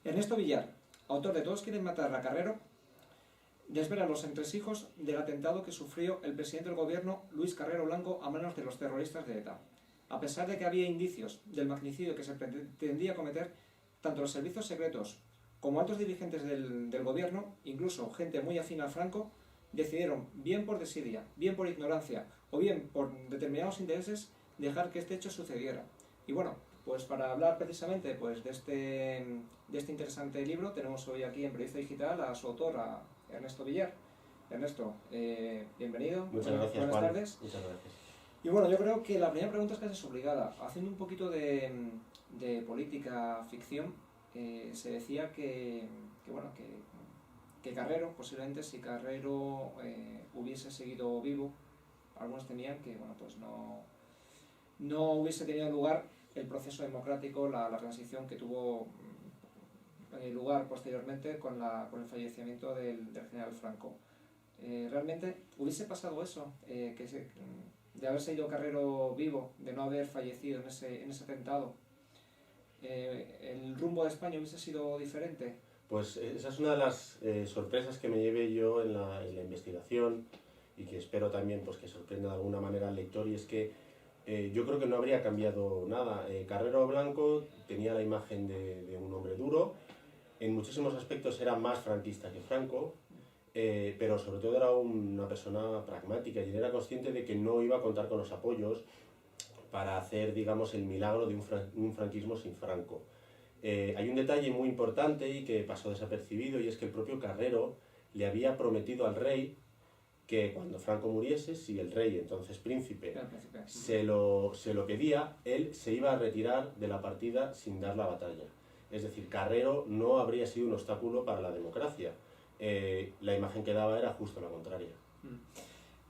Ernesto Villar, autor de Todos quieren matar a Carrero, desvela los entresijos del atentado que sufrió el presidente del gobierno, Luis Carrero Blanco, a manos de los terroristas de ETA. A pesar de que había indicios del magnicidio que se pretendía cometer, tanto los servicios secretos como altos dirigentes del gobierno, incluso gente muy afín a Franco, decidieron, bien por desidia, bien por ignorancia o bien por determinados intereses, dejar que este hecho sucediera. Y bueno, pues para hablar precisamente pues, de este interesante libro, tenemos hoy aquí en Periodista Digital a su autor, a Ernesto Villar. Ernesto, bienvenido. Muchas gracias, buenas Juan. tardes. Muchas gracias. Y bueno, yo creo que la primera pregunta es casi obligada. Haciendo un poquito de política ficción, se decía que Carrero, posiblemente si Carrero hubiese seguido vivo, algunos temían que bueno, pues no hubiese tenido lugar el proceso democrático, la transición que tuvo lugar posteriormente con el fallecimiento del general Franco. ¿Realmente hubiese pasado eso? De haberse ido Carrero vivo, de no haber fallecido en ese atentado, ¿el rumbo de España hubiese sido diferente? Pues esa es una de las sorpresas que me llevé yo en la investigación y que espero también pues, que sorprenda de alguna manera al lector, y es que yo creo que no habría cambiado nada. Carrero Blanco tenía la imagen de un hombre duro, en muchísimos aspectos era más franquista que Franco, pero sobre todo era una persona pragmática y era consciente de que no iba a contar con los apoyos para hacer, digamos, el milagro de un franquismo sin Franco. Hay un detalle muy importante y que pasó desapercibido, y es que el propio Carrero le había prometido al rey que cuando Franco muriese, si el rey, entonces príncipe, se lo pedía, él se iba a retirar de la partida sin dar la batalla. Es decir, Carrero no habría sido un obstáculo para la democracia. La imagen que daba era justo la contraria.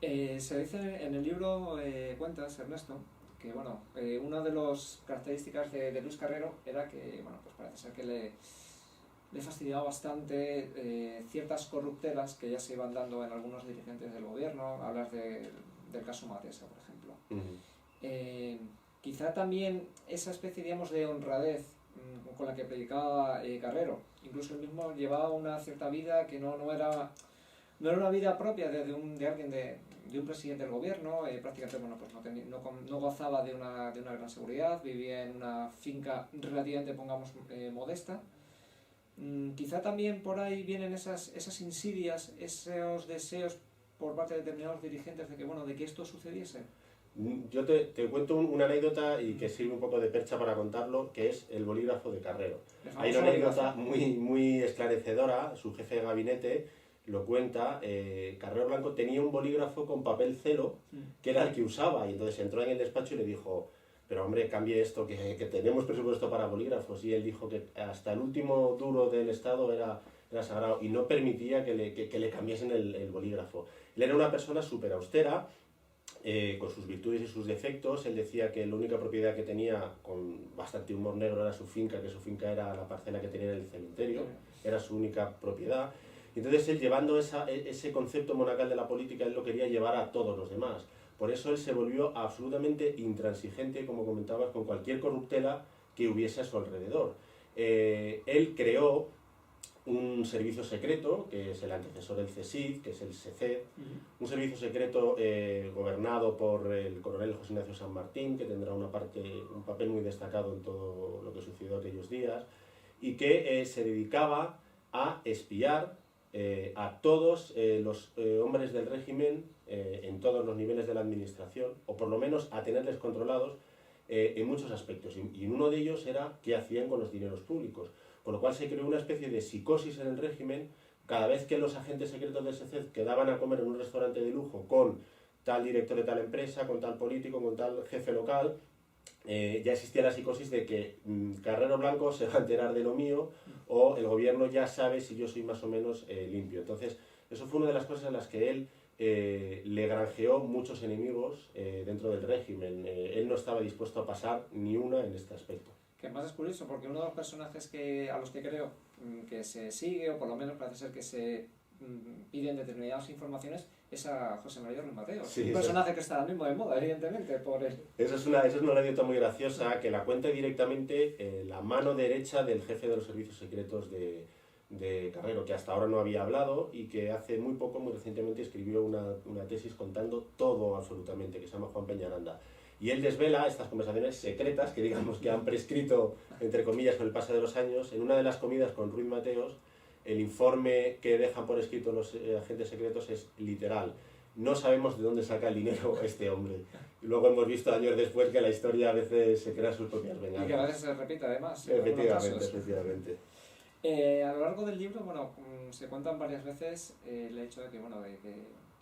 Se dice en el libro, cuentas, Ernesto, que bueno, una de las características de Luis Carrero era que, bueno, pues parece ser que le fastidiaba bastante ciertas corruptelas que ya se iban dando en algunos dirigentes del gobierno. Hablar del caso Matesa, por ejemplo. Quizá también esa especie, digamos, de honradez con la que predicaba Carrero, incluso él mismo llevaba una cierta vida que no era una vida propia de alguien de un presidente del gobierno. Prácticamente bueno, pues no gozaba de una gran seguridad, vivía en una finca relativamente, pongamos, modesta. Quizá también por ahí vienen esas insidias, esos deseos por parte de determinados dirigentes de que esto sucediese. Yo te cuento una anécdota y que sirve un poco de percha para contarlo, que es el bolígrafo de Carrero. Hay una anécdota muy esclarecedora. Su jefe de gabinete lo cuenta. Carrero Blanco tenía un bolígrafo con papel celo, que era el que usaba, y entonces entró en el despacho y le dijo: pero hombre, cambie esto, que tenemos presupuesto para bolígrafos. Y él dijo que hasta el último duro del Estado era sagrado y no permitía que le cambiasen el bolígrafo. Él era una persona súper austera, con sus virtudes y sus defectos. Él decía que la única propiedad que tenía, con bastante humor negro, era su finca, que su finca era la parcela que tenía en el cementerio, era su única propiedad. Y entonces él, llevando ese concepto monacal de la política, él lo quería llevar a todos los demás. Por eso él se volvió absolutamente intransigente, como comentabas, con cualquier corruptela que hubiese a su alrededor. Él creó un servicio secreto, que es el antecesor del CSIC, que es el SECED, un servicio secreto gobernado por el coronel José Ignacio San Martín, que tendrá un papel muy destacado en todo lo que sucedió aquellos días, y que se dedicaba a espiar a todos los hombres del régimen en todos los niveles de la administración, o por lo menos a tenerles controlados en muchos aspectos, y uno de ellos era qué hacían con los dineros públicos. Con lo cual se creó una especie de psicosis en el régimen. Cada vez que los agentes secretos del SECED quedaban a comer en un restaurante de lujo con tal director de tal empresa, con tal político, con tal jefe local, ya existía la psicosis de que Carrero Blanco se va a enterar de lo mío, o el gobierno ya sabe si yo soy más o menos limpio. Entonces, eso fue una de las cosas en las que él le granjeó muchos enemigos dentro del régimen. Él no estaba dispuesto a pasar ni una en este aspecto. Que además es curioso, porque uno de los personajes a los que creo que se sigue, o por lo menos parece ser que se piden determinadas informaciones, es a José María Ruiz Mateos, Sí, un personaje que está ahora mismo de moda, evidentemente, por el... Esa es una anécdota muy graciosa que la cuenta directamente la mano derecha del jefe de los servicios secretos de Carrero, que hasta ahora no había hablado y que hace muy poco, muy recientemente, escribió una tesis contando todo absolutamente, que se llama Juan Peñaranda. Y él desvela estas conversaciones secretas que digamos que han prescrito, entre comillas, con el paso de los años. En una de las comidas con Ruiz Mateos, el informe que dejan por escrito los agentes secretos es literal: no sabemos de dónde saca el dinero este hombre. Y luego hemos visto años después que la historia a veces se crea sus propias venganzas. Y que a veces se repite además. Efectivamente, efectivamente. A lo largo del libro, bueno, se cuentan varias veces el hecho de que, bueno, de que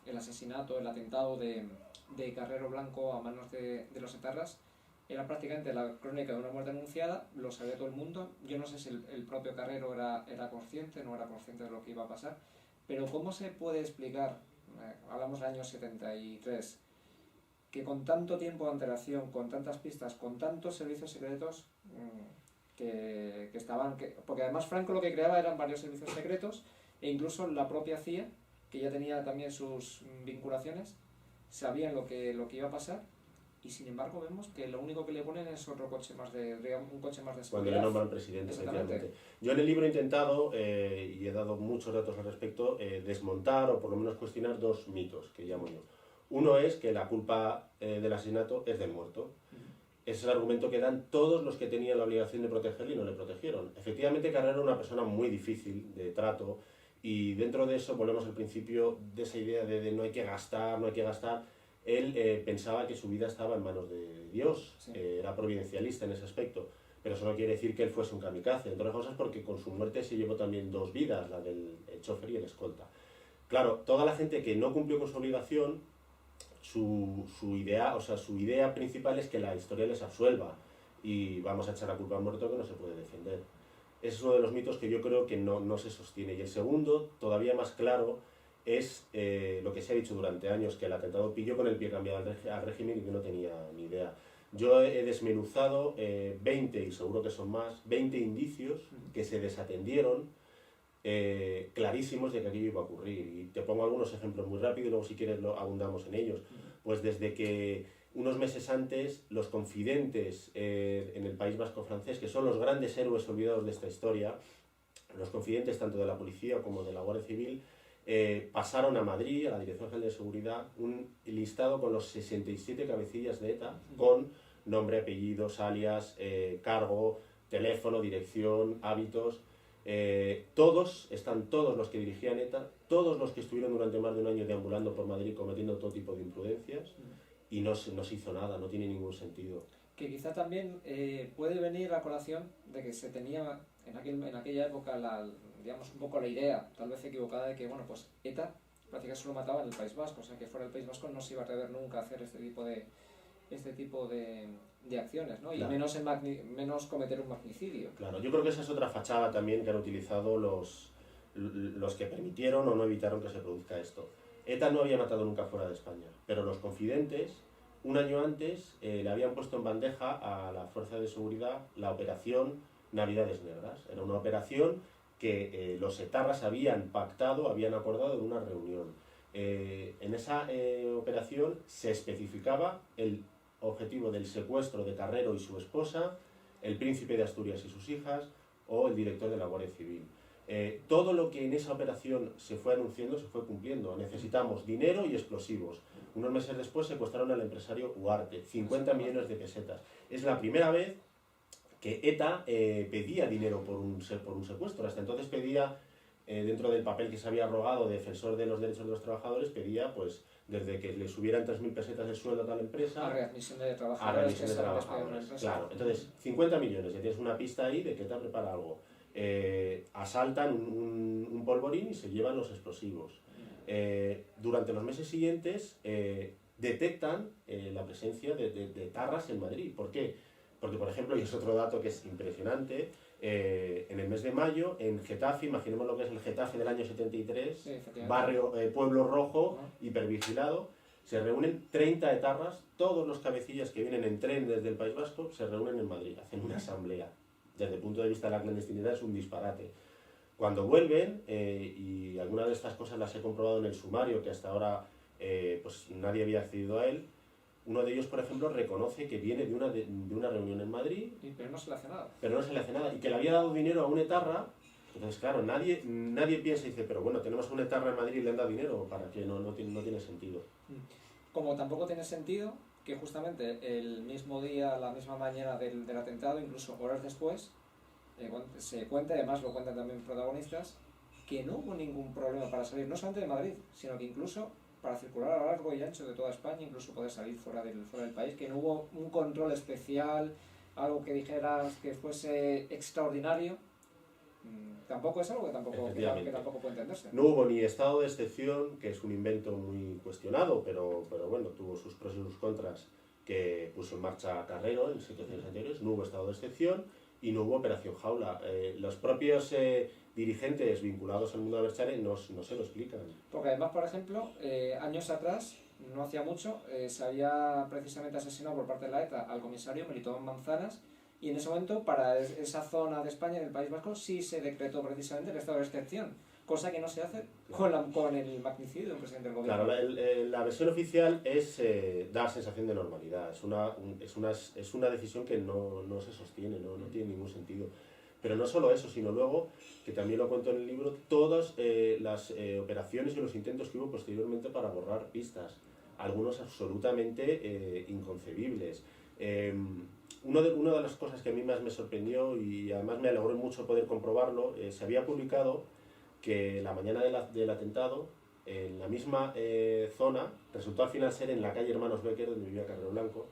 el asesinato, el atentado de Carrero Blanco a manos de los etarras era prácticamente la crónica de una muerte anunciada, lo sabía todo el mundo. Yo no sé si el propio Carrero era consciente, no era consciente de lo que iba a pasar, pero ¿cómo se puede explicar, hablamos del año 73, que con tanto tiempo de antelación, con tantas pistas, con tantos servicios secretos que estaban... porque además Franco lo que creaba eran varios servicios secretos, e incluso la propia CIA, que ya tenía también sus vinculaciones, sabían lo que iba a pasar, y sin embargo vemos que lo único que le ponen es otro coche más de, un coche más de seguridad. Cuando le nombran presidente, efectivamente. Yo en el libro he intentado, y he dado muchos datos al respecto, desmontar o por lo menos cuestionar dos mitos que llamo yo. Uno es que la culpa del asesinato es del muerto. Ese es el argumento que dan todos los que tenían la obligación de protegerle y no le protegieron. Efectivamente, Carrero era una persona muy difícil de trato, y dentro de eso volvemos al principio de esa idea de no hay que gastar, no hay que gastar. Él pensaba que su vida estaba en manos de Dios, sí. Era providencialista en ese aspecto, pero eso no quiere decir que él fuese un kamikaze, entre otras cosas porque con su muerte se llevó también dos vidas, la del chofer y el escolta. Claro, toda la gente que no cumplió con su obligación, su idea principal es que la historia les absuelva y vamos a echar la culpa al muerto que no se puede defender. Ese es uno de los mitos que yo creo que no se sostiene. Y el segundo, todavía más claro, es lo que se ha dicho durante años, que el atentado pilló con el pie cambiado al régimen y que no tenía ni idea. Yo he desmenuzado 20, y seguro que son más, 20 indicios que se desatendieron, clarísimos de que aquello iba a ocurrir. Y te pongo algunos ejemplos muy rápido y luego si quieres abundamos en ellos. Pues desde que unos meses antes los confidentes en el País Vasco francés, que son los grandes héroes olvidados de esta historia, los confidentes tanto de la policía como de la Guardia Civil, pasaron a Madrid, a la Dirección General de Seguridad, un listado con los 67 cabecillas de ETA, con nombre, apellidos, alias, cargo, teléfono, dirección, hábitos. Todos los que dirigían ETA, todos los que estuvieron durante más de un año deambulando por Madrid cometiendo todo tipo de imprudencias, y no se hizo nada, no tiene ningún sentido. Que quizá también puede venir a colación de que se tenía en aquella época digamos un poco la idea, tal vez equivocada, de que bueno, pues ETA prácticamente solo mataba en el País Vasco, o sea que fuera del País Vasco no se iba a atrever nunca a hacer este tipo de acciones, ¿no? Claro. Y menos cometer un magnicidio. Claro, yo creo que esa es otra fachada también que han utilizado los que permitieron o no evitaron que se produzca esto. ETA no había matado nunca fuera de España, pero los confidentes, un año antes, le habían puesto en bandeja a la Fuerza de Seguridad la operación Navidades Negras. Era una operación que los etarras habían pactado, habían acordado en una reunión. En esa operación se especificaba el objetivo del secuestro de Carrero y su esposa, el príncipe de Asturias y sus hijas, o el director de la Guardia Civil. Todo lo que en esa operación se fue anunciando se fue cumpliendo. Necesitamos dinero y explosivos. Unos meses después secuestraron al empresario Huarte, 50 millones de pesetas. Es la primera vez que ETA pedía dinero por un secuestro. Hasta entonces pedía, dentro del papel que se había arrogado de defensor de los derechos de los trabajadores, pedía pues desde que le subieran 3.000 pesetas el sueldo a tal empresa, a readmisión de trabajadores. Claro, entonces 50 millones, ya tienes una pista ahí de que ETA prepara algo. Asaltan un polvorín y se llevan los explosivos. Durante los meses siguientes detectan la presencia de etarras en Madrid. ¿Por qué? Porque, por ejemplo, y es otro dato que es impresionante, en el mes de mayo, en Getafe, imaginemos lo que es el Getafe del año 73, sí, barrio, pueblo rojo, hipervigilado, se reúnen 30 etarras, todos los cabecillas que vienen en tren desde el País Vasco se reúnen en Madrid, hacen una asamblea. Desde el punto de vista de la clandestinidad es un disparate. Cuando vuelven, y algunas de estas cosas las he comprobado en el sumario, que hasta ahora pues nadie había accedido a él. Uno de ellos, por ejemplo, reconoce que viene de una reunión en Madrid. Pero no se le hace nada. Pero no se le hace nada. Y que le había dado dinero a un etarra. Entonces, claro, nadie piensa y dice, pero bueno, tenemos un etarra en Madrid y le han dado dinero. ¿Para qué? No tiene sentido. Como tampoco tiene sentido que justamente el mismo día, la misma mañana del atentado, incluso horas después, se cuenta, además lo cuentan también protagonistas, que no hubo ningún problema para salir, no solamente de Madrid, sino que incluso para circular a lo largo y ancho de toda España, incluso poder salir fuera del país, que no hubo un control especial, algo que dijeras que fuese extraordinario. Tampoco es algo que tampoco puede entenderse. No hubo ni estado de excepción, que es un invento muy cuestionado, pero bueno, tuvo sus pros y sus contras, que puso en marcha Carrero en situaciones anteriores. No hubo estado de excepción y no hubo operación Jaula. Los propios dirigentes vinculados al mundo de Abertzale no se lo explican. Porque además, por ejemplo, años atrás, no hacía mucho, se había precisamente asesinado por parte de la ETA al comisario Melitón Manzanas, y en ese momento, para esa zona de España, del País Vasco, sí se decretó precisamente el estado de excepción, cosa que no se hace con el magnicidio de un presidente del gobierno. Claro, la versión oficial da sensación de normalidad, es una decisión que no se sostiene, no tiene ningún sentido. Pero no solo eso, sino luego, que también lo cuento en el libro, todas las operaciones y los intentos que hubo posteriormente para borrar pistas, algunos absolutamente inconcebibles. Una de las cosas que a mí más me sorprendió y además me alegró mucho poder comprobarlo, se había publicado que la mañana del atentado, en la misma zona, resultó al final ser en la calle Hermanos Becker, donde vivía Carrero Blanco,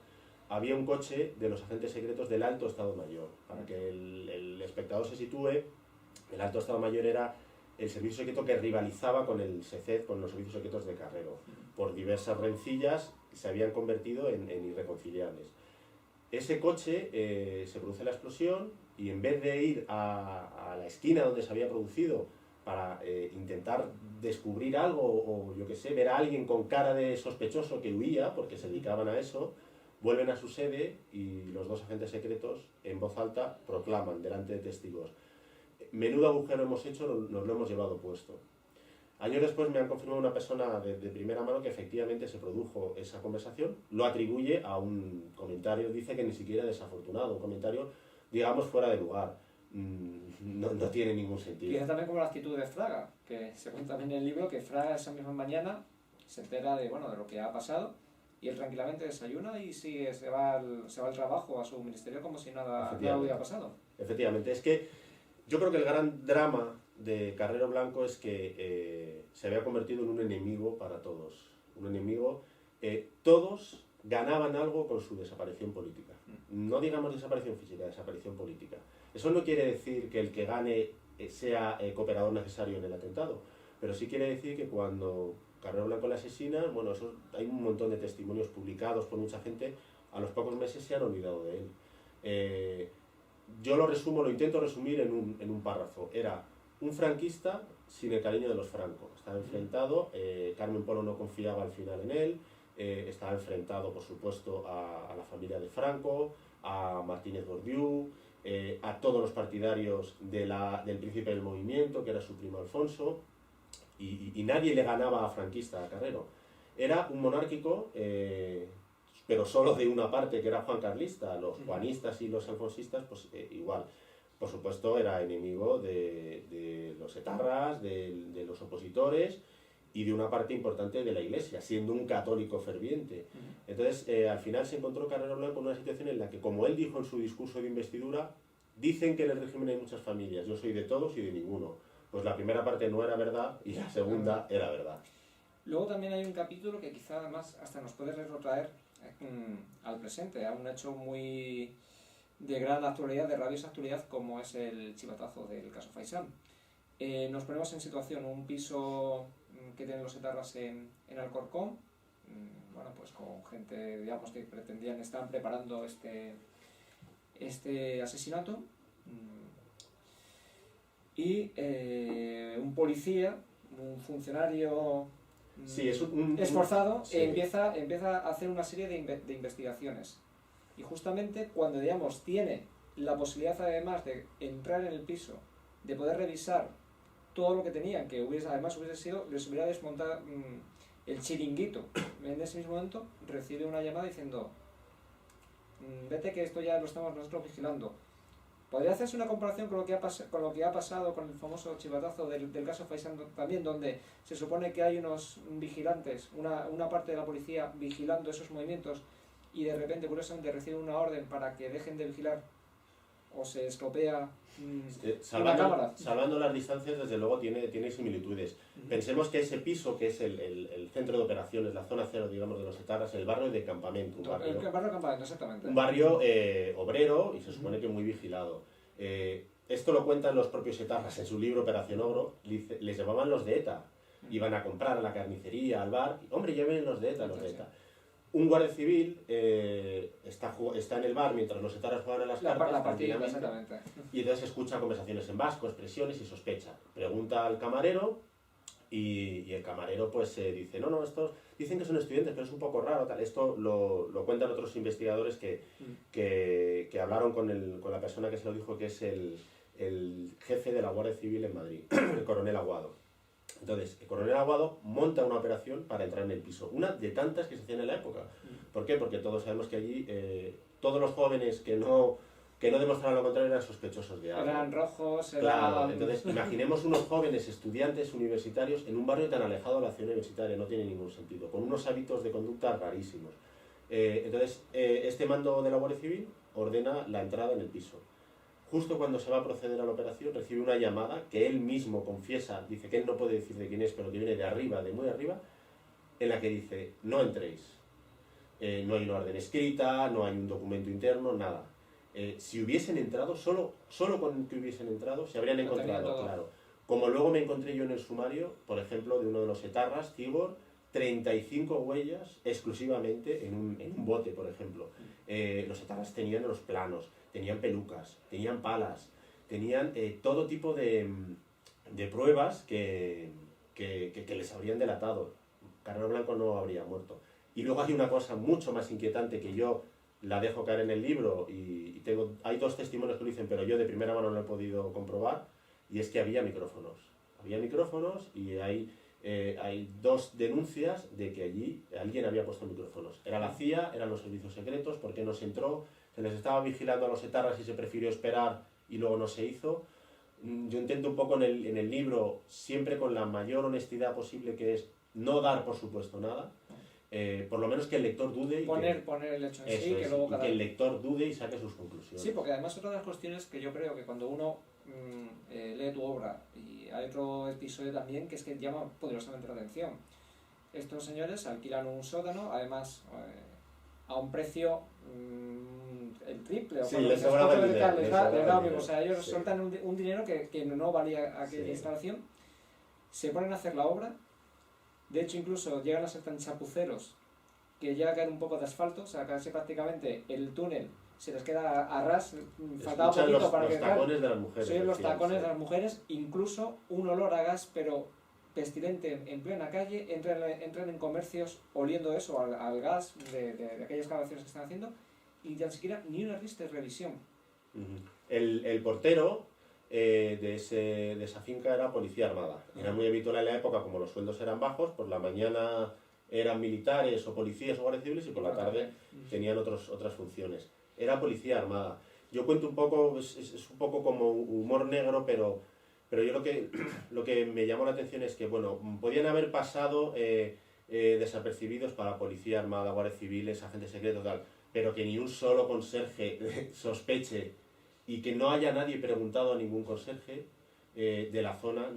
había un coche de los agentes secretos del Alto Estado Mayor. Para que el espectador se sitúe, el Alto Estado Mayor era el servicio secreto que rivalizaba con el SECED, con los servicios secretos de Carrero. Por diversas rencillas se habían convertido en irreconciliables. Ese coche se produce la explosión y en vez de ir a la esquina donde se había producido para intentar descubrir algo o yo que sé, ver a alguien con cara de sospechoso que huía porque se dedicaban a eso, vuelven a su sede y los dos agentes secretos en voz alta proclaman delante de testigos: menudo agujero hemos hecho, nos lo hemos llevado puesto. Años después me han confirmado una persona de primera mano que efectivamente se produjo esa conversación, lo atribuye a un comentario, dice que ni siquiera desafortunado, un comentario, digamos, fuera de lugar. No tiene ningún sentido. Y es también como la actitud de Fraga, que se cuenta también en el libro, que Fraga esa misma mañana se entera de lo que ha pasado y él tranquilamente desayuna y sigue, se va al trabajo, a su ministerio, como si nada hubiera pasado. Efectivamente, es que yo creo que el gran drama de Carrero Blanco es que se había convertido en un enemigo para todos. Un enemigo, todos ganaban algo con su desaparición política. No digamos desaparición física, desaparición política. Eso no quiere decir que el que gane sea cooperador necesario en el atentado, pero sí quiere decir que cuando Carrero Blanco le asesina, hay un montón de testimonios publicados por mucha gente, a los pocos meses se han olvidado de él. Yo lo intento resumir en un párrafo. Era un franquista sin el cariño de los francos. Estaba enfrentado, Carmen Polo no confiaba al final en él, estaba enfrentado, por supuesto, a la familia de Franco, a Martínez Bordiú, a todos los partidarios del príncipe del movimiento, que era su primo Alfonso, y nadie le ganaba a franquista, a Carrero. Era un monárquico, pero solo de una parte, que era Juan Carlista. Los juanistas y los alfonsistas, pues igual. Por supuesto, era enemigo de los etarras, de los opositores y de una parte importante de la Iglesia, siendo un católico ferviente. Entonces, al final se encontró Carrero Blanco en una situación en la que, como él dijo en su discurso de investidura, dicen que en el régimen hay muchas familias, yo soy de todos y de ninguno. Pues la primera parte no era verdad y la segunda era verdad. Luego también hay un capítulo que quizá además hasta nos puede retrotraer al presente, a un hecho muy de gran actualidad, de rabiosa actualidad, como es el chivatazo del caso Faisán. Nos ponemos en situación un piso que tienen los etarras en Alcorcón, pues con gente, digamos, que estaban preparando este asesinato, y un policía, un funcionario esforzado, sí, empieza a hacer una serie de investigaciones. Y justamente cuando, digamos, tiene la posibilidad además de entrar en el piso, de poder revisar todo lo que tenían, que les hubiera El Chiringuito, en ese mismo momento, recibe una llamada diciendo: vete que esto ya lo estamos nosotros vigilando. Podría hacerse una comparación con lo que ha pasado con el famoso chivatazo del caso Faisán también, donde se supone que hay unos vigilantes, una parte de la policía vigilando esos movimientos, y de repente, curiosamente, reciben una orden para que dejen de vigilar o se estropea una cámara. Salvando las distancias, desde luego tiene similitudes. Pensemos que ese piso, que es el centro de operaciones, la zona cero, digamos, de los etarras, el barrio de Campamento. El barrio de Campamento, exactamente. Un barrio obrero y se supone que muy vigilado. Esto lo cuentan los propios etarras en su libro Operación Ogro. Les llamaban los de ETA. Iban a comprar a la carnicería, al bar. Y, hombre, ya ven los de ETA, los de ETA. Un guardia civil está en el bar mientras los etarras juegan a las cartas. La partida, exactamente. Y entonces escucha conversaciones en vasco, expresiones y sospecha. Pregunta al camarero y el camarero pues dice, no, estos dicen que son estudiantes, pero es un poco raro. Tal. Esto lo cuentan otros investigadores que hablaron con la persona que se lo dijo, que es el jefe de la Guardia Civil en Madrid, el coronel Aguado. Entonces, el coronel Aguado monta una operación para entrar en el piso, una de tantas que se hacían en la época. ¿Por qué? Porque todos sabemos que allí todos los jóvenes que no demostraran lo contrario eran sospechosos de algo. Eran rojos, Claro, entonces imaginemos unos jóvenes estudiantes universitarios en un barrio tan alejado de la ciudad universitaria, no tiene ningún sentido, con unos hábitos de conducta rarísimos. Entonces, este mando de la Guardia Civil ordena la entrada en el piso. Justo cuando se va a proceder a la operación, recibe una llamada que él mismo confiesa, dice que él no puede decir de quién es, pero que viene de arriba, de muy arriba, en la que dice, no entréis. No hay una orden escrita, no hay un documento interno, nada. Si hubiesen entrado, solo con que hubiesen entrado, se habrían encontrado, claro. Como luego me encontré yo en el sumario, por ejemplo, de uno de los etarras, Cibor, 35 huellas exclusivamente en un bote, por ejemplo. Los etarras tenían los planos, tenían pelucas, tenían palas, tenían todo tipo de pruebas que les habrían delatado. Carrero Blanco no habría muerto. Y luego hay una cosa mucho más inquietante que yo la dejo caer en el libro y hay dos testimonios que lo dicen, pero yo de primera mano no lo he podido comprobar, y es que había micrófonos. Había micrófonos y hay dos denuncias de que allí alguien había puesto micrófonos. Era la CIA, eran los servicios secretos, ¿por qué no se entró? Se les estaba vigilando a los etarras y se prefirió esperar y luego no se hizo. Yo intento un poco en el libro, siempre con la mayor honestidad posible, que es no dar por supuesto nada, por lo menos que el lector dude y poner el hecho en sí, que luego que el lector dude y saque sus conclusiones. Sí, porque además otra de las cuestiones que yo creo que cuando uno lee tu obra, y hay otro episodio también que es que llama poderosamente la atención. Estos señores alquilan un sótano, además a un precio el triple, o sí, bueno, les sobraba el dinero, o sea, ellos sueltan un dinero que no valía aquella instalación, se ponen a hacer la obra. De hecho, incluso llegan a ser tan chapuceros que llega a caer un poco de asfalto, o sea, casi prácticamente el túnel se les queda a ras, faltaba poquito para que... Los tacones de las mujeres. Sí, los tacones de las mujeres, incluso un olor a gas, pero pestilente en plena calle, entran en comercios oliendo eso, al gas de aquellas grabaciones que están haciendo, y ni siquiera ni una lista de revisión. El portero de esa finca era policía armada. Era muy habitual en la época, como los sueldos eran bajos, por la mañana eran militares o policías o guardias civiles y por la tarde tenían otras funciones. Era policía armada. Yo cuento un poco, es un poco como humor negro, pero yo lo que me llamó la atención es que, bueno, podían haber pasado desapercibidos para policía armada, guardias civiles, agentes secretos, tal, pero que ni un solo conserje sospeche y que no haya nadie preguntado a ningún conserje de la zona.